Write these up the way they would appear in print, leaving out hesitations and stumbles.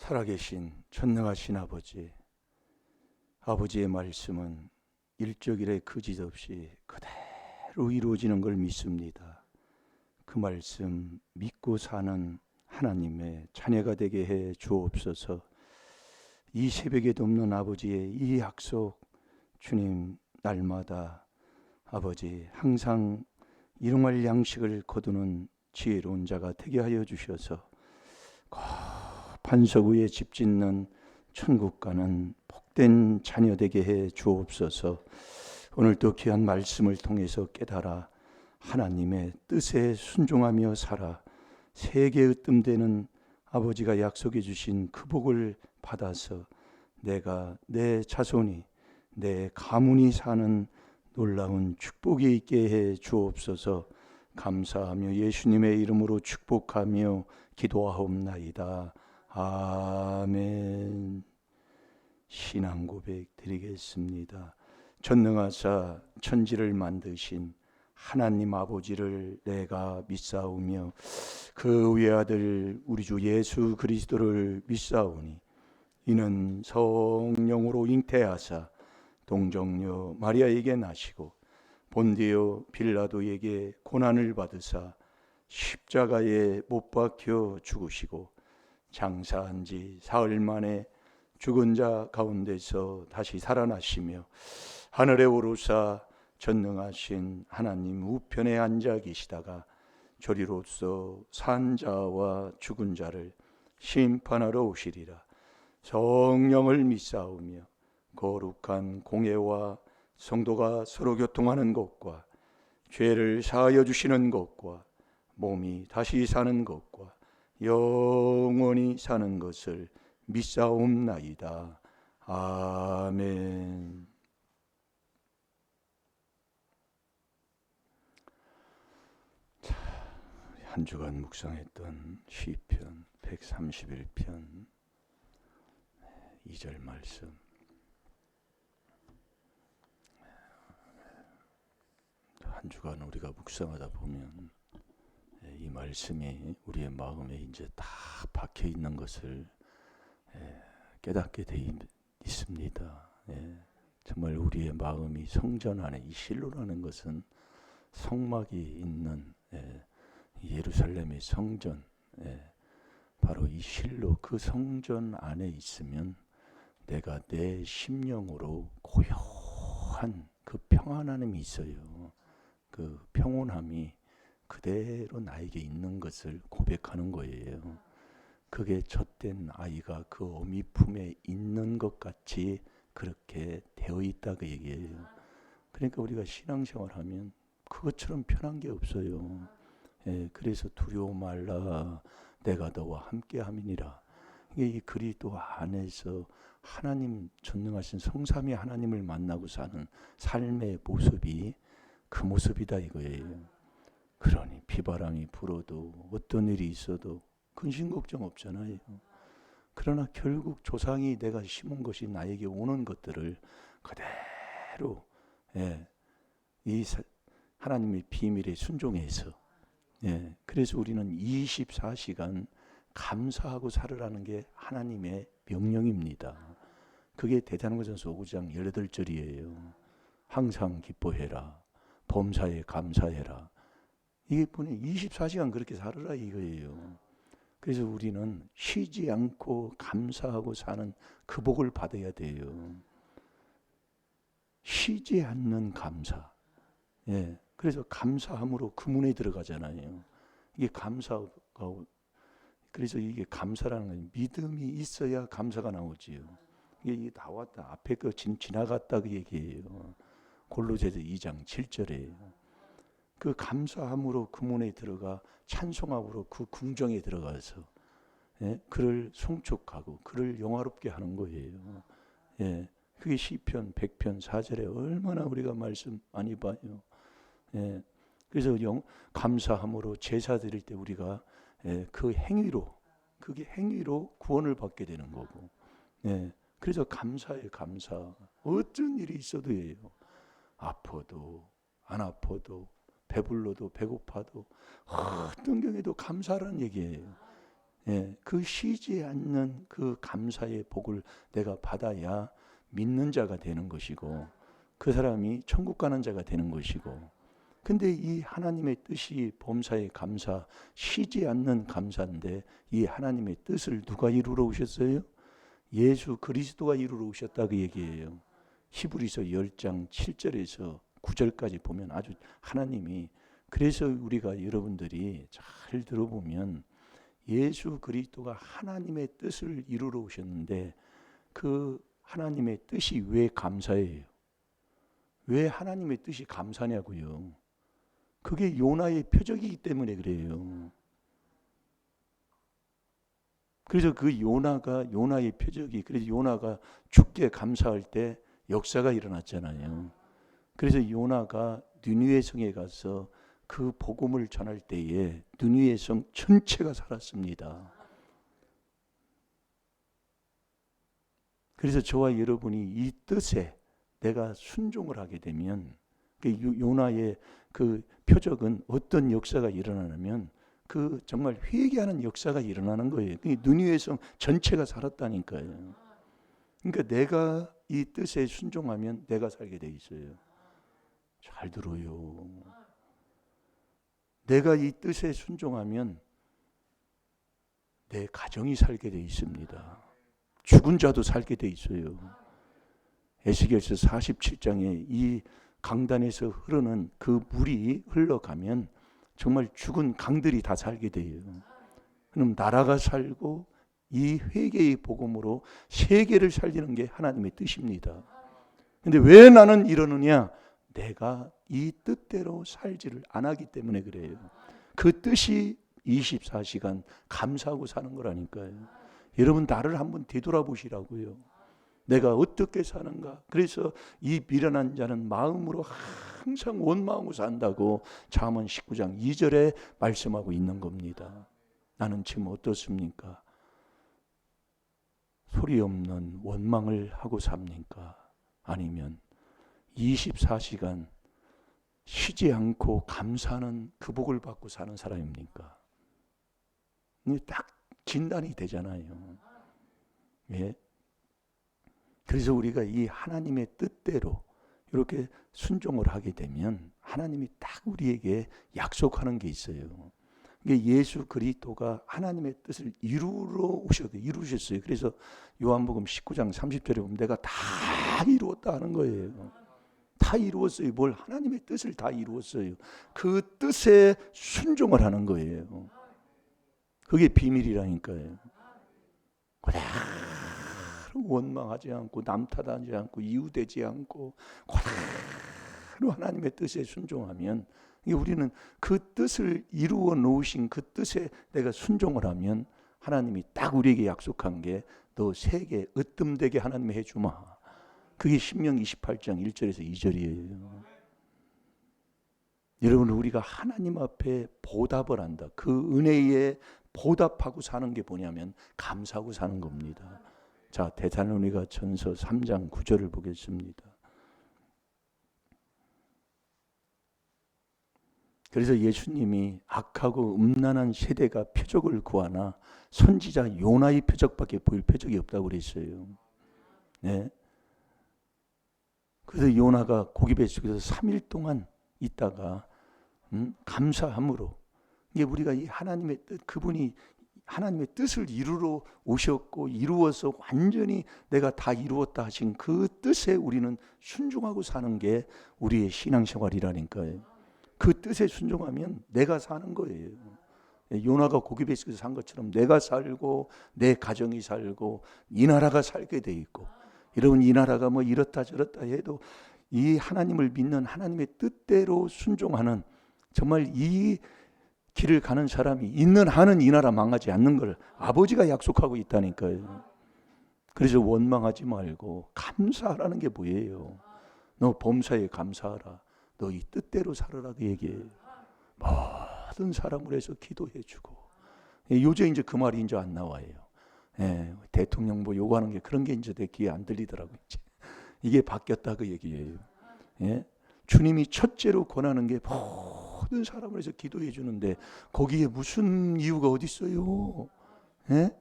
살아계신 전능하신 아버지의 말씀은 일적일의 거짓없이 그대로 이루어지는 걸 믿습니다. 그 말씀 믿고 사는 하나님의 자녀가 되게 해 주옵소서. 이 새벽에도 없는 아버지의 이 약속, 주님 날마다 아버지 항상 일용할 양식을 거두는 지혜로운 자가 되게 하여 주셔서 반석 위에 집 짓는 천국 가는 복된 자녀 되게 해 주옵소서. 오늘도 귀한 말씀을 통해서 깨달아 하나님의 뜻에 순종하며 살아 세계 으뜸되는 아버지가 약속해 주신 그 복을 받아서 내가, 내 자손이, 내 가문이 사는 놀라운 축복이 있게 해 주옵소서. 감사하며 예수님의 이름으로 축복하며 기도하옵나이다. 아멘. 신앙 고백 드리겠습니다. 전능하사 천지를 만드신 하나님 아버지를 내가 믿사오며 그 외아들 우리 주 예수 그리스도를 믿사오니 이는 성령으로 잉태하사 동정녀 마리아에게 나시고 본디오 빌라도에게 고난을 받으사 십자가에 못 박혀 죽으시고 장사한 지 사흘 만에 죽은 자 가운데서 다시 살아나시며 하늘에 오르사 전능하신 하나님 우편에 앉아 계시다가 저리로서 산 자와 죽은 자를 심판하러 오시리라. 성령을 믿사오며 거룩한 공예와 성도가 서로 교통하는 것과 죄를 사하여 주시는 것과 몸이 다시 사는 것과 영원히 사는 것을 믿사옵나이다. 아멘. 한 주간 묵상했던 시편 131편 2절 말씀. 한 주간 우리가 묵상하다 보면 이 말씀이 우리의 마음에 이제 다 박혀 있는 것을 깨닫게 돼 있습니다. 정말 우리의 마음이 성전 안에, 이 실로라는 것은 성막이 있는 예루살렘의 성전, 바로 이 실로, 그 성전 안에 있으면 내가 내 심령으로 고요한 그 평안함이 있어요. 그 평온함이 그대로 나에게 있는 것을 고백하는 거예요. 그게 젖된 아이가 그 어미 품에 있는 것 같이 그렇게 되어 있다 그 얘기예요. 그러니까 우리가 신앙생활하면 그것처럼 편한 게 없어요. 그래서 두려워 말라, 내가 너와 함께함이니라. 이게 이 그리스도 안에서 하나님, 전능하신 성삼위 하나님을 만나고 사는 삶의 모습이 그 모습이다 이거예요. 그러니 비바람이 불어도 어떤 일이 있어도 근심 걱정 없잖아요. 그러나 결국 조상이 내가 심은 것이 나에게 오는 것들을 그대로 이 하나님의 비밀에 순종해서, 그래서 우리는 24시간 감사하고 살으라는 게 하나님의 명령입니다. 그게 대사로전서 5장 18절이에요. 항상 기뻐해라, 범사에 감사해라. 이게 뭐냐, 24시간 그렇게 살으라 이거예요. 그래서 우리는 쉬지 않고 감사하고 사는 그 복을 받아야 돼요. 쉬지 않는 감사. 그래서 감사함으로 그 문에 들어가잖아요. 이게 감사가, 그래서 이게 감사라는 건 믿음이 있어야 감사가 나오지요. 이게 나왔다, 앞에 거 지나갔다 그 얘기예요. 골로새서 2장 7절에 그 감사함으로 그 문에 들어가 찬송함으로 그 궁정에 들어가서 그를 송축하고 그를 영화롭게 하는 거예요. 그게 시편 100편 4절에 얼마나 우리가 말씀 많이 봐요. 그래서 감사함으로 제사 드릴 때 우리가 그 행위로, 그게 행위로 구원을 받게 되는 거고. 그래서 감사해요. 감사. 어떤 일이 있어도 해요. 아파도 안 아파도 배불러도 배고파도 어떤 경우에도 감사라는 얘기예요. 예, 그 쉬지 않는 그 감사의 복을 내가 받아야 믿는 자가 되는 것이고 그 사람이 천국 가는 자가 되는 것이고, 근데 이 하나님의 뜻이 범사의 감사, 쉬지 않는 감사인데 이 하나님의 뜻을 누가 이루러 오셨어요? 예수 그리스도가 이루러 오셨다 그 얘기예요. 히브리서 10장 7절에서 9절까지 보면 아주 하나님이, 그래서 우리가 여러분들이 잘 들어보면 예수 그리스도가 하나님의 뜻을 이루러 오셨는데 그 하나님의 뜻이 왜 감사예요? 왜 하나님의 뜻이 감사냐고요? 그게 요나의 표적이기 때문에 그래요. 그래서 그 요나의 표적이, 그래서 요나가 죽게 감사할 때 역사가 일어났잖아요. 그래서 요나가 느니웨 성에 가서 그 복음을 전할 때에 느니웨 성 전체가 살았습니다. 그래서 저와 여러분이 이 뜻에 내가 순종을 하게 되면, 요나의 그 표적은 어떤 역사가 일어나냐면 그 정말 회개하는 역사가 일어나는 거예요. 느니웨 성 전체가 살았다니까요. 그러니까 내가 이 뜻에 순종하면 내가 살게 돼 있어요. 잘 들어요. 내가 이 뜻에 순종하면 내 가정이 살게 돼 있습니다. 죽은 자도 살게 돼 있어요. 에스겔서 47장에 이 강단에서 흐르는 그 물이 흘러가면 정말 죽은 강들이 다 살게 돼요. 그럼 나라가 살고 이 회개의 복음으로 세계를 살리는 게 하나님의 뜻입니다. 근데 왜 나는 이러느냐? 내가 이 뜻대로 살지를 안 하기 때문에 그래요. 그 뜻이 24시간 감사하고 사는 거라니까요. 여러분 나를 한번 되돌아보시라고요. 내가 어떻게 사는가? 그래서 이 미련한 자는 마음으로 항상 온 마음으로 산다고 잠언 19장 2절에 말씀하고 있는 겁니다. 나는 지금 어떻습니까? 소리 없는 원망을 하고 삽니까? 아니면 24시간 쉬지 않고 감사하는 그 복을 받고 사는 사람입니까? 딱 진단이 되잖아요. 예? 그래서 우리가 이 하나님의 뜻대로 이렇게 순종을 하게 되면 하나님이 딱 우리에게 약속하는 게 있어요. 예수 그리스도가 하나님의 뜻을 이루셨어요. 그래서 요한복음 19장 30절에 보면 내가 다 이루었다 하는 거예요. 다 이루었어요. 뭘 하나님의 뜻을 다 이루었어요. 그 뜻에 순종을 하는 거예요. 그게 비밀이라니까요. 그대로 원망하지 않고 남 탓하지 않고 이유되지 않고 그대로 하나님의 뜻에 순종하면, 우리는 그 뜻을 이루어 놓으신 그 뜻에 내가 순종을 하면 하나님이 딱 우리에게 약속한 게 너 세계 으뜸되게 하나님이 해주마. 그게 신명기 28장 1절에서 2절이에요. 여러분 우리가 하나님 앞에 보답을 한다. 그 은혜에 보답하고 사는 게 뭐냐면 감사하고 사는 겁니다. 자, 데살로니가 전서 3장 9절을 보겠습니다. 그래서 예수님이 악하고 음란한 세대가 표적을 구하나 선지자 요나의 표적밖에 보일 표적이 없다고 그랬어요. 네. 그래서 요나가 고기뱃속에서 3일 동안 있다가 감사함으로, 이게 우리가 이 하나님의 뜻, 그분이 하나님의 뜻을 이루러 오셨고 이루어서 완전히 내가 다 이루었다 하신 그 뜻에 우리는 순종하고 사는 게 우리의 신앙생활이라니까요. 그 뜻에 순종하면 내가 사는 거예요. 요나가 고기뱃속에서 산 것처럼 내가 살고 내 가정이 살고 이 나라가 살게 돼 있고, 여러분 이 나라가 뭐 이렇다 저렇다 해도 이 하나님을 믿는 하나님의 뜻대로 순종하는, 정말 이 길을 가는 사람이 있는 한은 이 나라 망하지 않는 걸 아버지가 약속하고 있다니까요. 그래서 원망하지 말고 감사하라는 게 뭐예요? 너 범사에 감사하라. 너 이 뜻대로 살아라 그 얘기예요. 모든 사람을 해서 기도해주고. 요새 이제 그 말이 이제 안 나와요. 예, 대통령 뭐 요구하는 게 그런 게 이제 내 귀에 안 들리더라고요. 이게 바뀌었다 그 얘기예요. 예? 주님이 첫째로 권하는 게 모든 사람을 해서 기도해 주는데 거기에 무슨 이유가 어디 있어요? 예?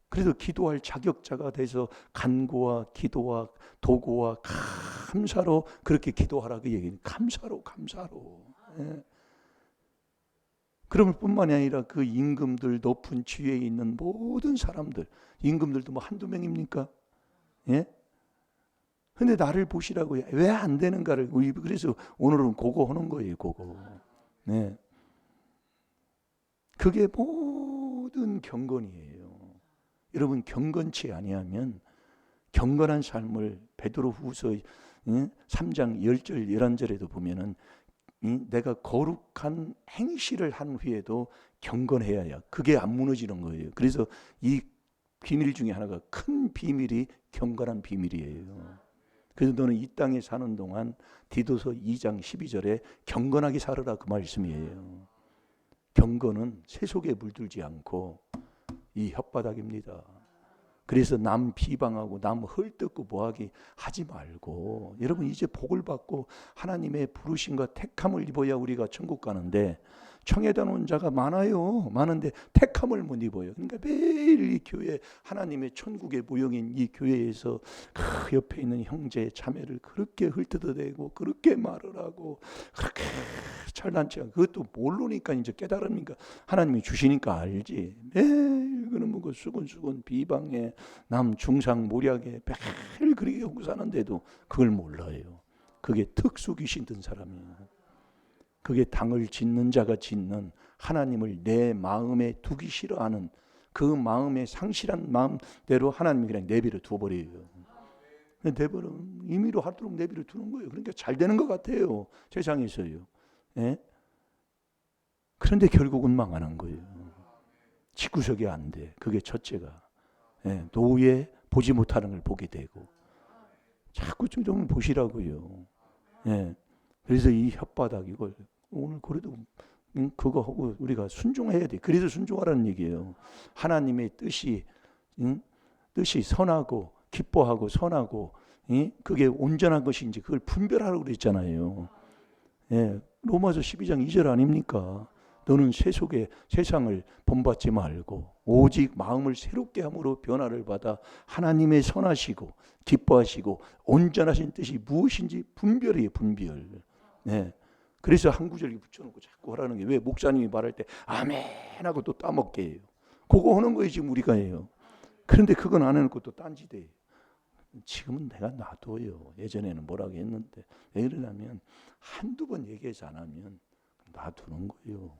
그래도 기도할 자격자가 돼서 간구와 기도와 도구와 감사로 그렇게 기도하라 그 얘기는 감사로. 예. 그럴 뿐만이 아니라 그 임금들 높은 지위에 있는 모든 사람들, 임금들도 뭐 한두 명입니까? 예? 근데 나를 보시라고 왜 안 되는가를 우리 그래서 오늘은 그거 하는 거예요, 그거. 네. 그게 모든 경건이에요. 여러분 경건치 아니하면 경건한 삶을 베드로후서 3장 10절 11절에도 보면은 내가 거룩한 행실을 한 후에도 경건해야 해요. 그게 안 무너지는 거예요. 그래서 이 비밀 중에 하나가 큰 비밀이 경건한 비밀이에요. 그래서 너는 이 땅에 사는 동안 디도서 2장 12절에 경건하게 살아라 그 말씀이에요. 경건은 세속에 물들지 않고 이 혓바닥입니다. 그래서 남 비방하고 남 헐뜯고 뭐하기 하지 말고 여러분 이제 복을 받고 하나님의 부르심과 택함을 입어야 우리가 천국 가는데 청에다 놓은 자가 많아요. 많은데 택함을 못 입어요. 그러니까 매일 이 교회 하나님의 천국의 모형인 이 교회에서 그 옆에 있는 형제 자매를 그렇게 훑어대고 그렇게 말을 하고 그렇게 잘난 척 그것도 모르니까 이제 깨달으니까 하나님이 주시니까 알지. 매일 그는 뭐 수근수근 비방에 남 중상모략에 매일 그렇게 하고 사는데도 그걸 몰라요. 그게 특수 귀신 든 사람이에요. 그게 당을 짓는 자가 짓는 하나님을 내 마음에 두기 싫어하는 그 마음의 상실한 마음대로 하나님이 그냥 내버려 두어버려요. 내버려 임의로 하도록 내버려 두는 거예요. 그러니까 잘 되는 것 같아요. 세상에서요. 예? 그런데 결국은 망하는 거예요. 집구석이 안 돼. 그게 첫째가. 예, 노후에 보지 못하는 걸 보게 되고 자꾸 좀 보시라고요. 예, 그래서 이 혓바닥 이걸 오늘 그래도 그거 하고 우리가 순종해야 돼. 그래서 순종하라는 얘기예요. 하나님의 뜻이 선하고 기뻐하고 선하고 그게 온전한 것인지 그걸 분별하라고 그랬잖아요. 예, 로마서 12장 2절 아닙니까? 너는 세상을 본받지 말고 오직 마음을 새롭게 함으로 변화를 받아 하나님의 선하시고 기뻐하시고 온전하신 뜻이 무엇인지 분별이에요. 분별. 네. 그래서 한 구절 붙여놓고 자꾸 하라는 게 왜 목사님이 말할 때 아멘 하고 또 따먹게 해요. 그거 하는 거예요 지금 우리가 해요. 그런데 그건 안 해놓고 또 딴지대요. 지금은 내가 놔둬요. 예전에는 뭐라고 했는데 왜 그러냐면 한두 번 얘기해서 안 하면 놔두는 거예요.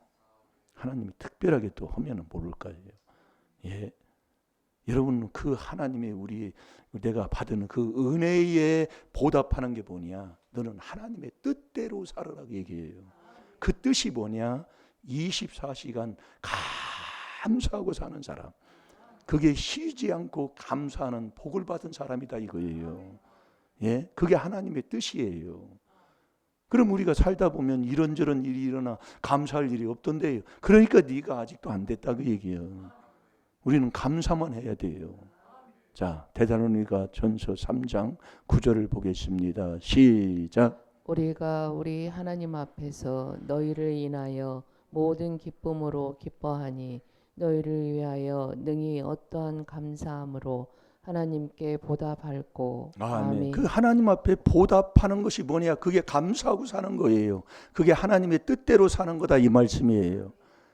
하나님이 특별하게 또 하면은 모를까요? 예. 여러분 그 하나님의 내가 받은 그 은혜에 보답하는 게 뭐냐? 너는 하나님의 뜻대로 살아라고 얘기해요. 그 뜻이 뭐냐? 24시간 감사하고 사는 사람. 그게 쉬지 않고 감사하는 복을 받은 사람이다 이거예요. 예, 그게 하나님의 뜻이에요. 그럼 우리가 살다 보면 이런저런 일이 일어나 감사할 일이 없던데요. 그러니까 네가 아직도 안 됐다 그 얘기예요. 우리는 감사만 해야 돼요. 자, 데살로니가 전서 3장 9절을 보겠습니다. 시작. 우리가 우리 하나님 앞에서 너희를 인하여 모든 기쁨으로 기뻐하니 너희를 위하여 능히 어떠한 감사함으로 하나님께 보답할고. 아멘. 그 하나님 앞에 보답하는 것이 뭐냐? 그게 감사하고 사는 거예요. 그게 하나님의 뜻대로 사는 거다 이 말씀이에요.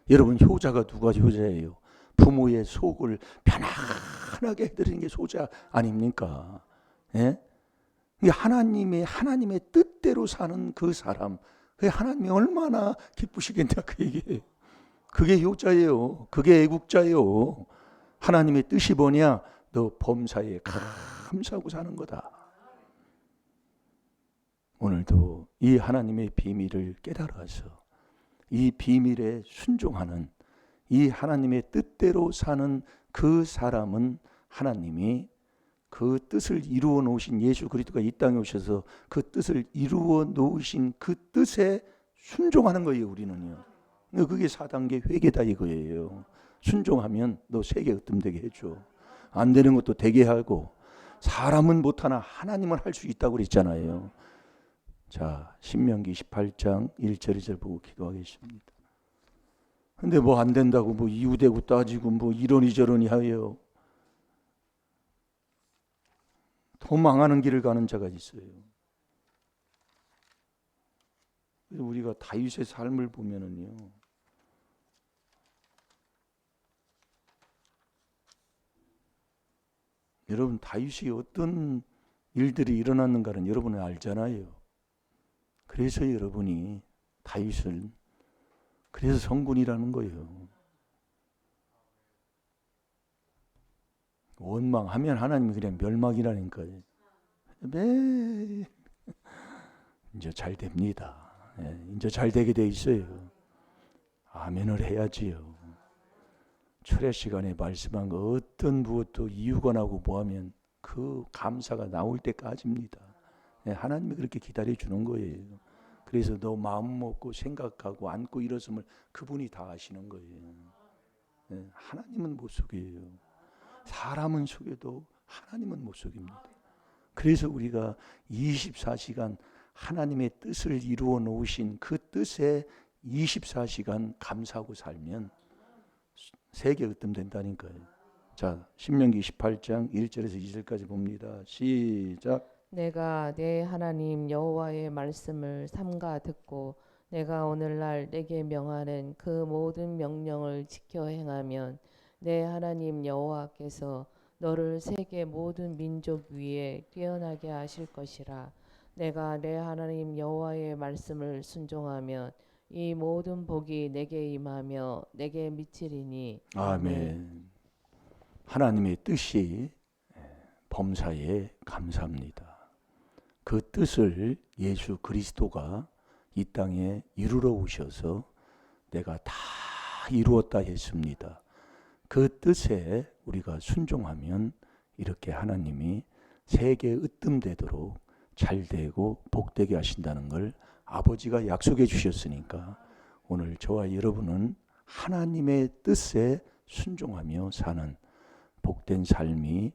여러분 효자가 누가 효자예요? 부모의 속을 편안하게 해드리는 게 효자 아닙니까? 예? 하나님의 뜻대로 사는 그 사람, 그 하나님이 얼마나 기쁘시겠냐 그 얘기예요. 그게 효자예요. 그게 애국자예요. 하나님의 뜻이 뭐냐? 너 범사에 감사하고 사는 거다. 오늘도 이 하나님의 비밀을 깨달아서 이 비밀에 순종하는 이 하나님의 뜻대로 사는 그 사람은 하나님이 그 뜻을 이루어 놓으신 예수 그리스도가 이 땅에 오셔서 그 뜻을 이루어 놓으신 그 뜻에 순종하는 거예요. 우리는요. 그게 4단계 회개다 이거예요. 순종하면 너 세계 으뜸되게 해줘. 안 되는 것도 되게 하고 사람은 못하나 하나님은 할 수 있다고 그랬잖아요. 자, 신명기 18장 1절 2절 보고 기도하겠습니다. 근데 뭐 안 된다고 뭐 이유대고 따지고 뭐 이러니 저러니 하여 더 망하는 길을 가는 자가 있어요. 우리가 다윗의 삶을 보면은요, 여러분 다윗이 어떤 일들이 일어났는가는 여러분은 알잖아요. 그래서 여러분이 다윗을, 그래서 성군이라는 거예요. 원망하면 하나님이 그냥 멸망이라니까요. 네. 이제 잘 됩니다. 이제 잘 되게 돼 있어요. 아멘을 해야지요. 철야 시간에 말씀한 거 어떤 무엇도 이유가 나고 뭐하면 그 감사가 나올 때까지입니다. 하나님이 그렇게 기다려 주는 거예요. 그래서 너 마음 먹고 생각하고 안고 일어섬을 그분이 다 아시는 거예요. 하나님은 못 속여요. 사람은 속여도 하나님은 못 속입니다. 그래서 우리가 24시간 하나님의 뜻을 이루어 놓으신 그 뜻에 24시간 감사하고 살면 세계 으뜸된다니까요. 자, 신명기 18장 1절에서 2절까지 봅니다. 시작. 내가 내 하나님 여호와의 말씀을 삼가 듣고 내가 오늘날 내게 명하는 그 모든 명령을 지켜 행하면 내 하나님 여호와께서 너를 세계 모든 민족 위에 뛰어나게 하실 것이라. 내가 내 하나님 여호와의 말씀을 순종하면 이 모든 복이 내게 임하며 내게 미치리니. 아멘. 하나님의 뜻이 범사에 감사합니다. 그 뜻을 예수 그리스도가 이 땅에 이루러 오셔서 내가 다 이루었다 했습니다. 그 뜻에 우리가 순종하면 이렇게 하나님이 세계 으뜸되도록 잘되고 복되게 하신다는 걸 아버지가 약속해 주셨으니까 오늘 저와 여러분은 하나님의 뜻에 순종하며 사는 복된 삶이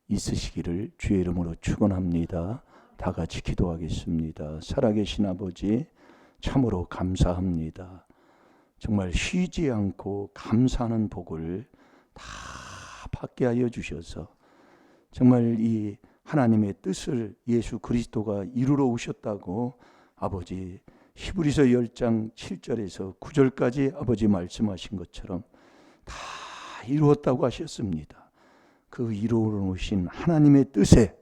있으시기를 주의 이름으로 축원합니다. 다 같이 기도하겠습니다. 살아계신 아버지, 참으로 감사합니다. 정말 쉬지 않고 감사하는 복을 다 받게 하여 주셔서 정말 이 하나님의 뜻을 예수 그리스도가 이루러 오셨다고 아버지 히브리서 10장 7절에서 9절까지 아버지 말씀하신 것처럼 다 이루었다고 하셨습니다. 그 이루어 놓으신 하나님의 뜻에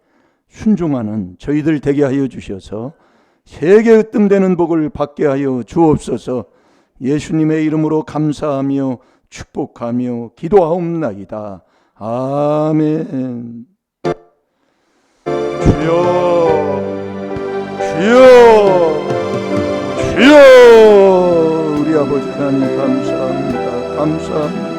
순종하는 저희들 되게 하여 주셔서 세계 으뜸되는 복을 받게 하여 주옵소서. 예수님의 이름으로 감사하며 축복하며 기도하옵나이다. 아멘. 주여, 주여, 주여. 우리 아버지 하나님 감사합니다. 감사합니다.